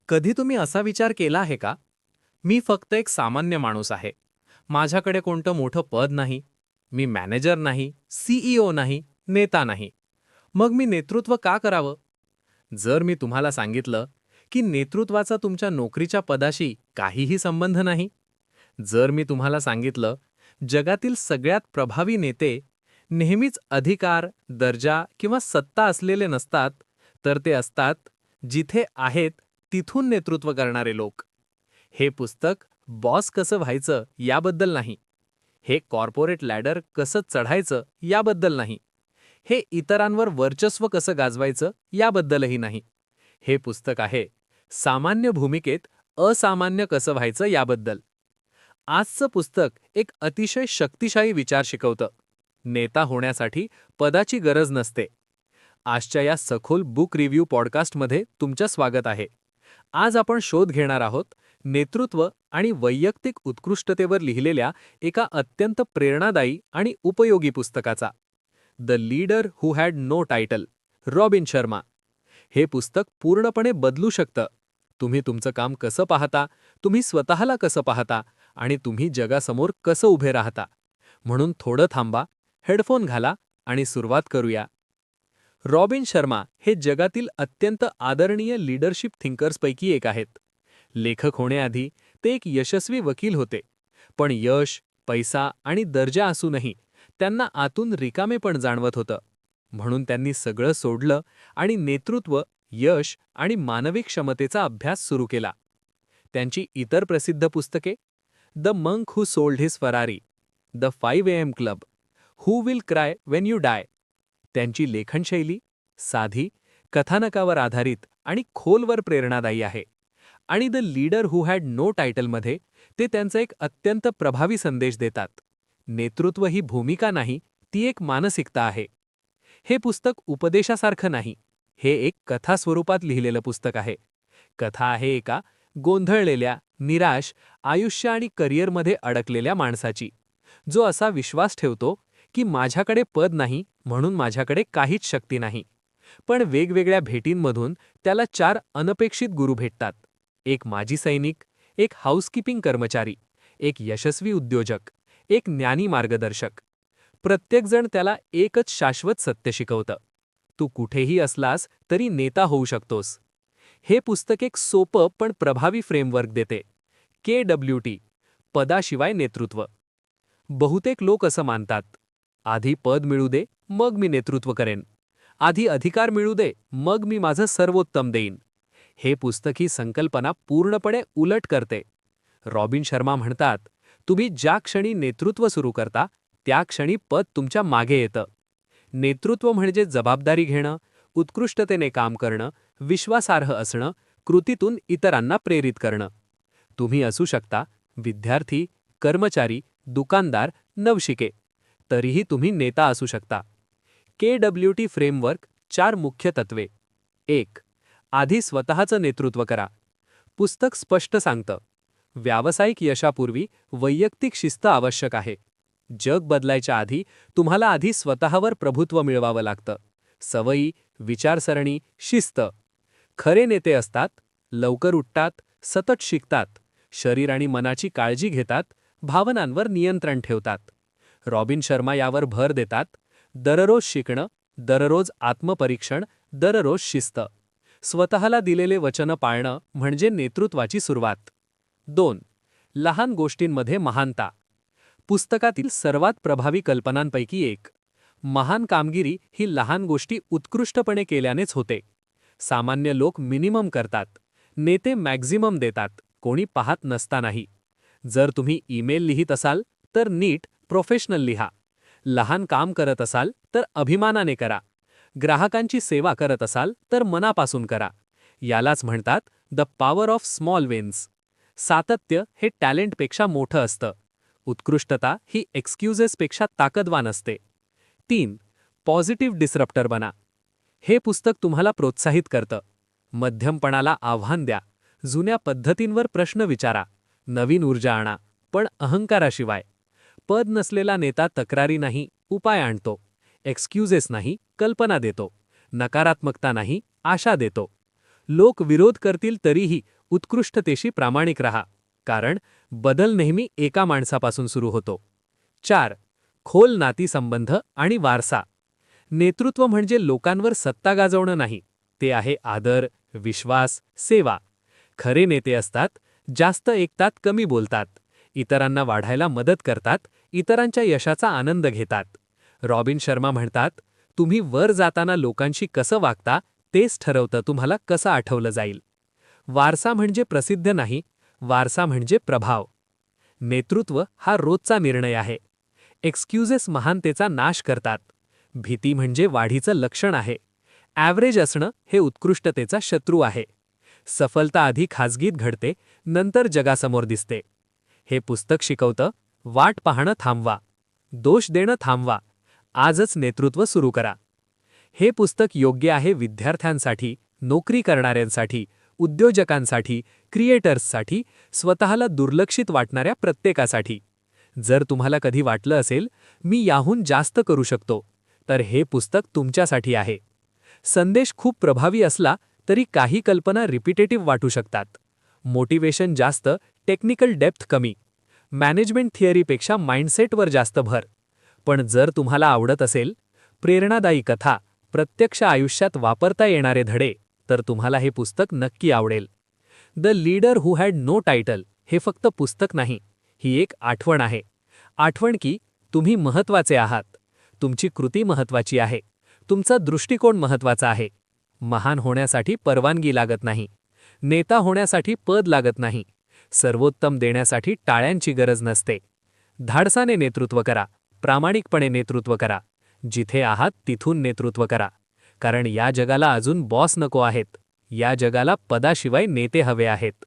कधी तुम्ही असा विचार केला आहे का? मी फक्त एक सामान्य माणूस आहे. माझ्याकडे कोणतं मोठं पद नाही. मी मॅनेजर नाही, सीईओ नाही, नेता नाही. मग मी नेतृत्व का करावं? जर मी तुम्हाला सांगितलं की नेतृत्वाचा तुमच्या नोकरीच्या पदाशी काहीही संबंध नाही, जर मी तुम्हाला सांगितलं जगातील सगळ्यात प्रभावी नेते नेहमीच अधिकार, दर्जा किंवा सत्ता असलेले नसतात, तर ते असतात जिथे आहेत तिथून नेतृत्व करणारे लोक. हे पुस्तक बॉस कसं व्हायचं याबद्दल नाही. हे कॉर्पोरेट लॅडर कसं चढायचं याबद्दल नाही. हे इतरांवर वर्चस्व कसं गाजवायचं याबद्दलही नाही. हे पुस्तक आहे सामान्य भूमिकेत असामान्य कसं व्हायचं याबद्दल. आजचं पुस्तक एक अतिशय शक्तिशाली विचार शिकवतं. नेता होण्यासाठी पदाची गरज नसते. आजच्या या सखोल बुक रिव्ह्यू पॉडकास्टमध्ये तुमचं स्वागत आहे. आज आपण शोध घेणार आहोत नेतृत्व आणि वैयक्तिक उत्कृष्टतेवर लिहिलेल्या एका अत्यंत प्रेरणादायी आणि उपयोगी पुस्तकाचा. The leader who had no title, Robin Sharma. हे पुस्तक पूर्णपणे बदलू शकतं. तुम्ही तुमचं काम कसं पाहता, तुम्ही स्वतःला कसं पाहता आणि तुम्ही जगासमोर कसं उभे राहता. म्हणून थोडं थांबा, हेडफोन घाला आणि सुरुवात करूया. रॉबिन शर्मा हे जगातील अत्यंत आदरणीय लीडरशिप थिंकर्सपैकी एक आहेत. लेखक होण्याआधी ते एक यशस्वी वकील होते. पण यश, पैसा आणि दर्जा असूनही त्यांना आतून रिकामेपण जाणवत होतं. म्हणून त्यांनी सगळं सोडलं आणि नेतृत्व, यश आणि मानवी क्षमतेचा अभ्यास सुरू केला. त्यांची इतर प्रसिद्ध पुस्तके the monk who sold his Ferrari, the 5 AM club, who will cry Wien you die. त्यांची लेखनशैली साधी, कथानकावर आधारित आणि खोलवर प्रेरणादायी आहे. आणि the leader who had no टायटलमध्ये ते त्यांचा एक अत्यंत प्रभावी संदेश देतात. नेतृत्व ही भूमिका नाही, ती एक मानसिकता आहे. हे पुस्तक उपदेशासारखं नाही. हे एक कथा स्वरूपात लिहिलेलं पुस्तक आहे. कथा आहे एका गोंधळलेल्या, निराश, आयुष्य आणि करिअरमध्ये अडकलेल्या माणसाची, जो असा विश्वास ठेवतो की माझ्याकडे पद नाही म्हणून माझ्याकडे काहीच शक्ती नाही. पण वेगवेगळ्या भेटींमधून त्याला 4 अनपेक्षित गुरु भेटतात. एक माजी सैनिक, एक हाऊसकीपिंग कर्मचारी, एक यशस्वी उद्योजक, एक ज्ञानी मार्गदर्शक. प्रत्येकजण त्याला एकच शाश्वत सत्य शिकवतं: तू कुठेही असलास तरी नेता होऊ शकतोस. हे पुस्तक एक सोपं पण प्रभावी फ्रेमवर्क देते. KWT, पदाशिवाय नेतृत्व. बहुतेक लोक असं मानतात: आधी पद मिळू दे, मग मी नेतृत्व करेन. आधी अधिकार मिळू दे, मग मी माझं सर्वोत्तम देईन. हे पुस्तक ही संकल्पना पूर्णपणे उलट करते. रॉबिन शर्मा म्हणतात, तुम्ही ज्या क्षणी नेतृत्व सुरू करता, त्या क्षणी पद तुमच्या मागे येतं. नेतृत्व म्हणजे जबाबदारी घेणं, उत्कृष्टतेने काम करणं, विश्वासार्ह असणं, कृतीतून इतरांना प्रेरित करणं. तुम्ही असू शकता विद्यार्थी, कर्मचारी, दुकानदार, नवशिके. तरीही तुम्ही नेता असू शकता. KWT फ्रेमवर्क 4 मुख्य तत्वे. 1. आधी स्वतःचं नेतृत्व करा. पुस्तक स्पष्ट सांगतं, व्यावसायिक यशापूर्वी वैयक्तिक शिस्त आवश्यक आहे. जग बदलायच्या आधी तुम्हाला आधी स्वतःवर प्रभुत्व मिळवावं लागतं. सवयी, विचारसरणी, शिस्त. खरे नेते असतात, लवकर उठतात, सतत शिकतात, शरीर आणि मनाची काळजी घेतात, भावनांवर नियंत्रण ठेवतात. रॉबिन शर्मा यावर भर देतात: दररोज शिकणं, दररोज आत्मपरीक्षण, दररोज शिस्त. स्वतःला दिलेले वचन पाळणं म्हणजे नेतृत्वाची सुरुवात. 2. लहान गोष्टींमध्ये महानता. पुस्तकातील सर्वात प्रभावी कल्पनांपैकी एक. महान कामगिरी ही लहान गोष्टी उत्कृष्टपणे केल्यानेच होते. सामान्य लोक मिनिमम करतात, नेते मॅक्झिमम देतात, कोणी पाहत नसतानाही. जर तुम्ही ईमेल लिहित असाल तर नीट, प्रोफेशनल लिहा. लहान काम करत असाल तर अभिमानाने करा. ग्राहकांची सेवा करत असाल तर मनापासून करा. यालाच म्हणतात the power of small wins. सातत्य हे टॅलेंटपेक्षा मोठं असतं. उत्कृष्टता ही एक्सक्युजेसपेक्षा ताकदवान असते. 3. पॉझिटिव्ह डिसरप्टर बना. हे पुस्तक तुम्हाला प्रोत्साहित करतं. मध्यमपणाला आव्हान द्या. जुन्या पद्धतींवर प्रश्न विचारा. नवीन ऊर्जा आणा, पण अहंकाराशिवाय. पद नसलेला नेता तक्रारी नाही, उपाय आणतो. एक्सक्युजेस नाही, कल्पना देतो. नकारात्मकता नाही, आशा देतो. लोक विरोध करतील तरीही उत्कृष्टतेशी प्रामाणिक राहा, कारण बदल नेहमी एका माणसापासून सुरू होतो. 4. खोल नातीसंबंध आणि वारसा. नेतृत्व म्हणजे लोकांवर सत्ता गाजवणं नाही, ते आहे आदर, विश्वास, सेवा. खरे नेते असतात, जास्त ऐकतात, कमी बोलतात, इतरांना वाढायला मदत करतात, इतरांच्या यशाचा आनंद घेतात. रॉबिन शर्मा म्हणतात, तुम्ही वर जाताना लोकांशी कसं वागता तेच ठरवतं तुम्हाला कसं आठवलं जाईल. वारसा म्हणजे प्रसिद्ध नाही, वारसा म्हणजे प्रभाव. नेतृत्व हा रोजचा निर्णय आहे. एक्सक्युजेस महानतेचा नाश करतात. भीती म्हणजे वाढीचं लक्षण आहे. ॲव्हरेज असणं हे उत्कृष्टतेचा शत्रू आहे. सफलता आधी खाजगीत घडते, नंतर जगासमोर दिसते. हे पुस्तक शिकवतं, वाट पाहणं थांबवा, दोष देणं थांबवा, आजच नेतृत्व सुरू करा. हे पुस्तक योग्य आहे विद्यार्थ्यांसाठी, नोकरी करणाऱ्यांसाठी, उद्योजकांसाठी, क्रिएटर्ससाठी, स्वतःला दुर्लक्षित वाटणाऱ्या प्रत्येकासाठी. जर तुम्हाला कधी वाटलं असेल, मी याहून जास्त करू शकतो, तर हे पुस्तक तुमच्यासाठी आहे. संदेश खूप प्रभावी असला तरी काही कल्पना रिपिटेटिव्ह वाटू शकतात. मोटिवेशन जास्त, टेक्निकल डेप्थ कमी. मॅनेजमेंट थिअरीपेक्षा माइंडसेटवर जास्त भर. पण जर तुम्हाला आवडत असेल, प्रेरणादायी कथा, प्रत्यक्ष आयुष्यात वापरता येणारे धडे, तर तुम्हाला हे पुस्तक नक्की आवडेल. The leader who had no title हे फक्त पुस्तक नाही, ही एक आठवण आहे. आठवण की तुम्ही महत्त्वाचे आहात. तुमची कृती महत्त्वाची आहे. तुमचा दृष्टिकोन महत्त्वाचा आहे. महान होण्यासाठी परवानगी लागत नाही. नेता होण्यासाठी पद लागत नाही. सर्वोत्तम देण्यासाठी टाळ्यांची गरज नसते. धाडसाने नेतृत्व करा, प्रामाणिकपणे नेतृत्व करा. जिथे आहात तिथून नेतृत्व करा. कारण या जगाला अजून बॉस नको आहेत. या जगाला पदाशिवाय नेते हवे आहेत.